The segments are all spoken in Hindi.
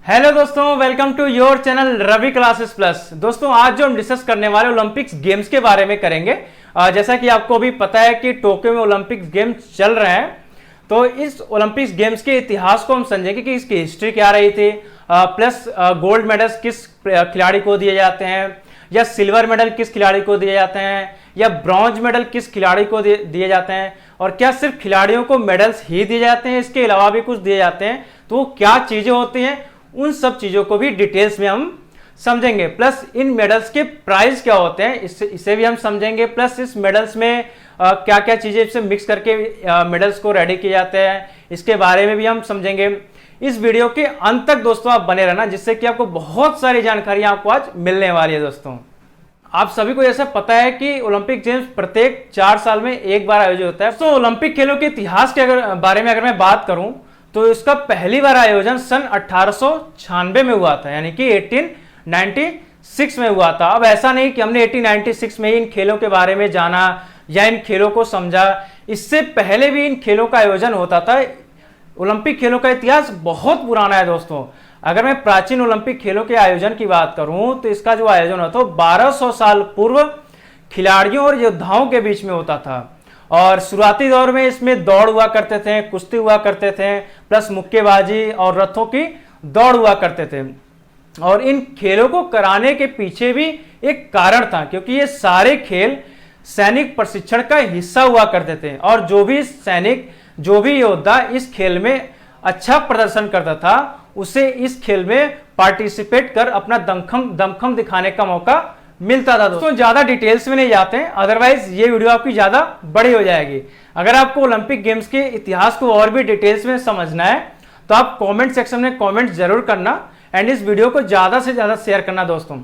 हेलो दोस्तों, welcome to your channel Ravi classes plus. दोस्तों, आज जो हम डिस्कस करने वाले ओलंपिक्स गेम्स के बारे में करेंगे। जैसा कि आपको भी पता है कि टोक्यो में ओलंपिक्स गेम्स चल रहे हैं, तो इस ओलंपिक्स गेम्स के इतिहास को हम समझेंगे कि इसकी हिस्ट्री क्या रही थी, प्लस गोल्ड मेडल्स किस खिलाड़ी को दिए जाते हैं, या सिल्वर मेडल किस खिलाड़ी को दिए जाते हैं, या ब्रॉन्ज मेडल किस खिलाड़ी को दिए जाते हैं, और क्या सिर्फ खिलाड़ियों को मेडल्स ही दिए जाते हैं, इसके अलावा भी कुछ दिए जाते हैं, तो वो क्या चीजें होती हैं, उन सब चीजों को भी डिटेल्स में हम समझेंगे। प्लस इन मेडल्स के प्राइस क्या होते हैं इसे भी हम समझेंगे। प्लस इस मेडल्स में क्या क्या चीजें इससे मिक्स करके मेडल्स को रेडी किए जाते हैं, इसके बारे में भी हम समझेंगे। इस वीडियो के अंत तक दोस्तों आप बने रहना, जिससे कि आपको बहुत सारी जानकारियां आपको आज मिलने वाली है। दोस्तों, आप सभी को ऐसा पता है कि ओलंपिक गेम्स प्रत्येक 4 साल में एक बार आयोजित होता है। तो ओलंपिक खेलों के इतिहास के बारे में अगर मैं बात करूं तो इसका पहली बार आयोजन सन 1896 में हुआ था, यानी कि 1896 में हुआ था। अब ऐसा नहीं कि हमने 1896 में इन खेलों के बारे में जाना या इन खेलों को समझा, इससे पहले भी इन खेलों का आयोजन होता था। ओलंपिक खेलों का इतिहास बहुत पुराना है दोस्तों। अगर मैं प्राचीन ओलंपिक खेलों के आयोजन की बात करूं तो इसका जो आयोजन होता है 1200 साल पूर्व खिलाड़ियों और योद्धाओं के बीच में होता था। और शुरुआती दौर में इसमें दौड़ हुआ करते थे, कुश्ती हुआ करते थे, प्लस मुक्केबाजी और रथों की दौड़ हुआ करते थे। और इन खेलों को कराने के पीछे भी एक कारण था, क्योंकि ये सारे खेल सैनिक प्रशिक्षण का हिस्सा हुआ करते थे। और जो भी सैनिक, जो भी योद्धा इस खेल में अच्छा प्रदर्शन करता था, उसे इस खेल में पार्टिसिपेट कर अपना दमखम दिखाने का मौका मिलता था। दोस्तों, ज्यादा डिटेल्स में नहीं जाते हैं, अदरवाइज ये वीडियो आपकी ज्यादा बड़ी हो जाएगी। अगर आपको ओलंपिक गेम्स के इतिहास को और भी डिटेल्स में समझना है तो आप कमेंट सेक्शन में कमेंट जरूर करना एंड इस वीडियो को ज्यादा से ज्यादा शेयर करना दोस्तों।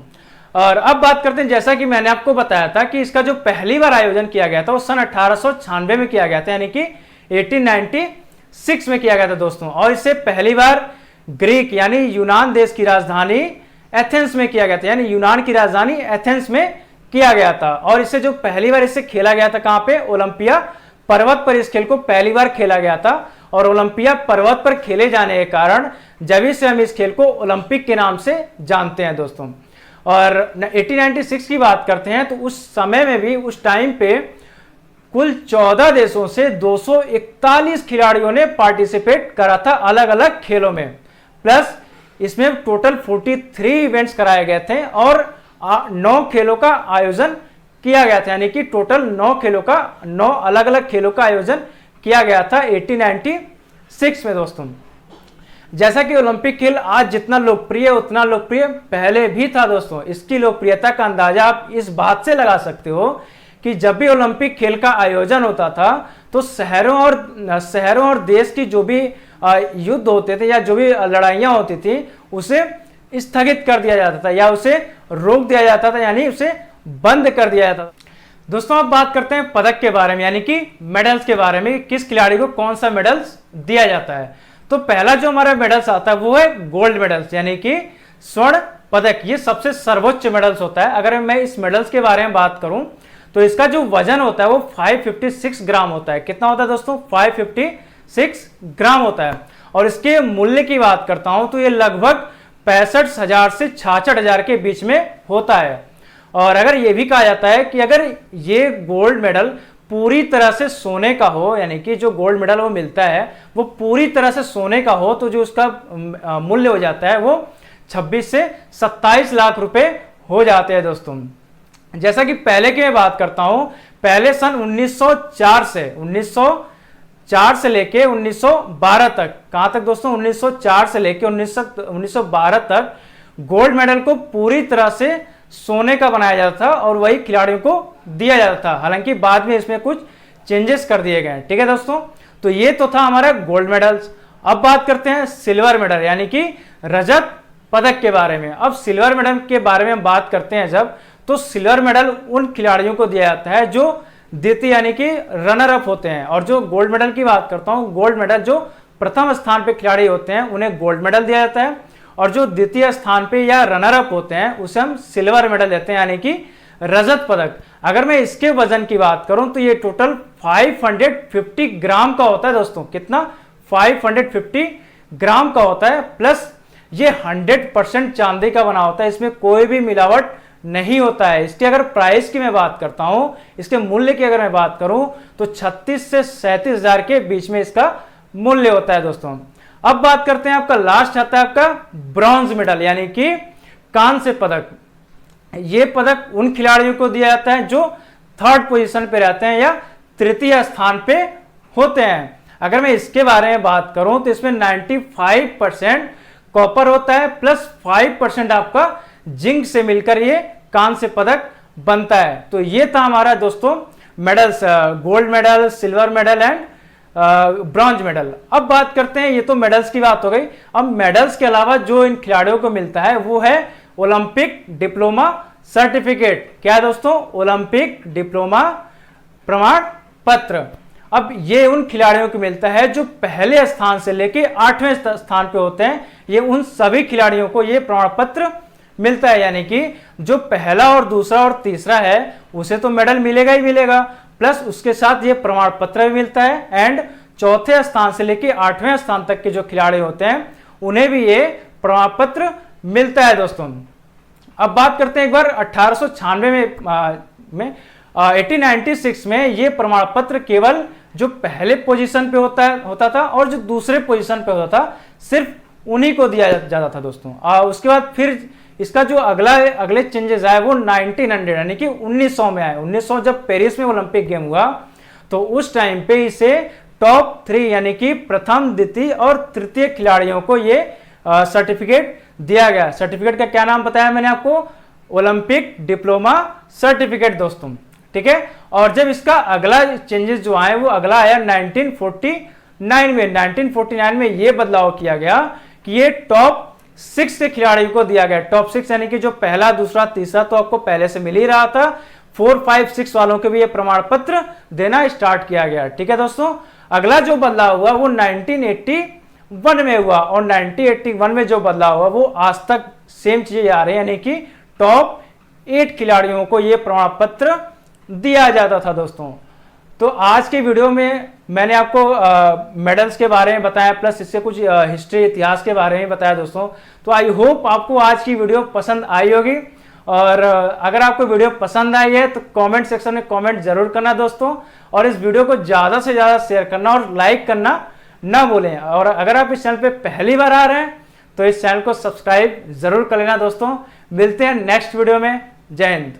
और अब बात करते हैं, जैसा कि मैंने आपको बताया था कि इसका जो पहली बार आयोजन किया गया था वो सन 1896 में किया गया था, यानी कि 1896 में किया गया था दोस्तों। और इससे पहली बार ग्रीक यानी यूनान देश की राजधानी एथेंस में किया गया था, यानी यूनान की राजधानी एथेंस में किया गया था। और इसे जो पहली बार इसे खेला गया था कहां पे, ओलंपिया पर्वत पर इस खेल को पहली बार खेला गया था। और ओलंपिया पर्वत पर खेले जाने के कारण जब से हम इस खेल को ओलंपिक के नाम से जानते हैं दोस्तों। और 1896 की बात करते हैं तो उस समय में भी, उस टाइम पे कुल 14 देशों से 241 खिलाड़ियों ने पार्टिसिपेट करा था अलग अलग खेलों में। प्लस इसमें टोटल 43 इवेंट्स कराए गए थे और 9 खेलों का आयोजन किया गया था, यानी कि टोटल 9 खेलों का, 9 अलग अलग खेलों का आयोजन किया गया था 1896 में दोस्तों। जैसा कि ओलंपिक खेल आज जितना लोकप्रिय उतना लोकप्रिय पहले भी था दोस्तों। इसकी लोकप्रियता का अंदाजा आप इस बात से लगा सकते हो कि जब भी ओलंपिक खेल का आयोजन होता था तो शहरों और देश की जो भी युद्ध होते थे या जो भी लड़ाइयां होती थी उसे स्थगित कर दिया जाता था या उसे रोक दिया जाता था, यानी उसे बंद कर दिया जाता था। दोस्तों, अब बात करते हैं पदक के बारे में, यानी कि मेडल्स के बारे में, किस खिलाड़ी को कौन सा मेडल्स दिया जाता है। तो पहला जो हमारा मेडल्स आता है वो है गोल्ड मेडल्स, यानी कि स्वर्ण पदक। ये सबसे सर्वोच्च मेडल्स होता है। अगर मैं इस मेडल्स के बारे में बात करूं तो इसका जो वजन होता है वो 556 ग्राम होता है। कितना होता है दोस्तों? 556 ग्राम होता है। और इसके मूल्य की बात करता हूं तो ये लगभग 65,000 से 66,000 के बीच में होता है। और अगर ये भी कहा जाता है कि अगर ये गोल्ड मेडल पूरी तरह से सोने का हो, यानी कि जो गोल्ड मेडल वो मिलता है वो पूरी तरह से सोने का हो, तो जो उसका मूल्य हो जाता है वो 26 से 27 लाख रुपए हो जाते हैं दोस्तों। जैसा कि पहले की मैं बात करता हूं, पहले सन 1904 से लेके 1912 तक, कहां तक दोस्तों? 1904 से लेके 1912 तक गोल्ड मेडल को पूरी तरह से सोने का बनाया जाता था और वही खिलाड़ियों को दिया जाता था। हालांकि बाद में इसमें कुछ चेंजेस कर दिए गए। ठीक है दोस्तों, तो ये तो था हमारा गोल्ड मेडल्स। अब बात करते हैं सिल्वर मेडल, यानी कि रजत पदक के बारे में। अब सिल्वर मेडल के बारे में हम बात करते हैं जब, तो सिल्वर मेडल उन खिलाड़ियों को दिया जाता है जो द्वितीय यानी कि रनर अप होते हैं। और जो गोल्ड मेडल की बात करता हूं, गोल्ड मेडल जो प्रथम स्थान पे खिलाड़ी होते हैं उन्हें गोल्ड मेडल दिया जाता है, और जो द्वितीय स्थान पे या रनर अप होते हैं उसे हम सिल्वर मेडल देते हैं, यानी कि रजत पदक। अगर मैं इसके वजन की बात करूं तो ये टोटल 550 ग्राम का होता है दोस्तों। कितना? 550 ग्राम का होता है। प्लस ये 100% चांदी का बना होता है, इसमें कोई भी मिलावट नहीं होता है। इसकी अगर प्राइस की मैं बात करता हूं, इसके मूल्य की अगर मैं बात करूं तो 36 से 37 हजार के बीच में इसका मूल्य होता है दोस्तों। अब बात करते हैं आपका लास्ट आता है आपका ब्रॉन्ज मेडल यानी कि कांस्य पदक। ये पदक उन खिलाड़ियों को दिया जाता है जो थर्ड पोजीशन पे रहते हैं या तृतीय स्थान पे होते हैं। अगर मैं इसके बारे में बात करूं तो इसमें 95% कॉपर होता है प्लस 5% आपका जिंक से मिलकर ये कांस्य पदक बनता है। तो ये था हमारा दोस्तों medals, gold medal, silver medal and bronze medal. अब बात करते हैं, ये तो मेडल्स की बात हो गई। अब मेडल्स के अलावा जो इन खिलाड़ियों को मिलता है वो है ओलंपिक डिप्लोमा सर्टिफिकेट। क्या है दोस्तों? ओलंपिक डिप्लोमा प्रमाण पत्र। अब ये उन खिलाड़ियों को मिलता है जो पहले स्थान से लेके 8वें स्थान पे होते हैं। ये उन सभी खिलाड़ियों को ये प्रमाण पत्र मिलता है, यानी कि जो पहला और दूसरा और तीसरा है उसे तो मेडल मिलेगा ही मिलेगा, प्लस उसके साथ ये प्रमाण पत्र भी मिलता है। एंड चौथे स्थान से लेके 8वें स्थान तक के जो खिलाड़ी होते हैं उन्हें भी ये प्रमाण पत्र मिलता है दोस्तों। अब बात करते हैं एक बार 1896 में 1896 में ये प्रमाण पत्र केवल जो पहले पोजीशन पे होता था और जो दूसरे पोजीशन पे होता था सिर्फ उन्हीं को दिया जाता था दोस्तों। उसके बाद फिर इसका जो अगले चेंजेस आए वो 1900 यानी कि 1900 में आए। 1900 जब पेरिस में ओलंपिक गेम हुआ तो उस टाइम पे इसे टॉप 3 यानी कि प्रथम, द्वितीय और तृतीय खिलाड़ियों को ये सर्टिफिकेट दिया गया। सर्टिफिकेट का क्या नाम बताया मैंने आपको? ओलंपिक डिप्लोमा सर्टिफिकेट दोस्तों, ठीक है। और जब इसका अगला चेंजेस जो आए वो अगला आया 1949 में। 1949 में ये बदलाव किया गया कि ये टॉप 6 के खिलाड़ियों को दिया गया। टॉप 6 यानी कि जो पहला, दूसरा, तीसरा तो आपको पहले से मिल ही रहा था, 4, 5, 6 वालों के भी ये प्रमाण पत्र देना स्टार्ट किया गया, ठीक है दोस्तों। अगला जो बदलाव हुआ वो 1981 में हुआ और 1981 में जो बदलाव हुआ वो आज तक सेम चीजें आ रही है, यानी कि टॉप 8 खिलाड़ियों को ये प्रमाण पत्र दिया जाता था दोस्तों। तो आज के वीडियो में मैंने आपको मेडल्स के बारे में बताया, प्लस इससे कुछ हिस्ट्री, इतिहास के बारे में बताया दोस्तों। तो आई होप आपको आज की वीडियो पसंद आई होगी, और अगर आपको वीडियो पसंद आई है तो कमेंट सेक्शन में कमेंट जरूर करना दोस्तों, और इस वीडियो को ज़्यादा से ज़्यादा शेयर करना और लाइक करना ना भूलें। और अगर आप इस चैनल पे पहली बार आ रहे हैं तो इस चैनल को सब्सक्राइब जरूर कर लेना दोस्तों। मिलते हैं नेक्स्ट वीडियो में। जय हिंद।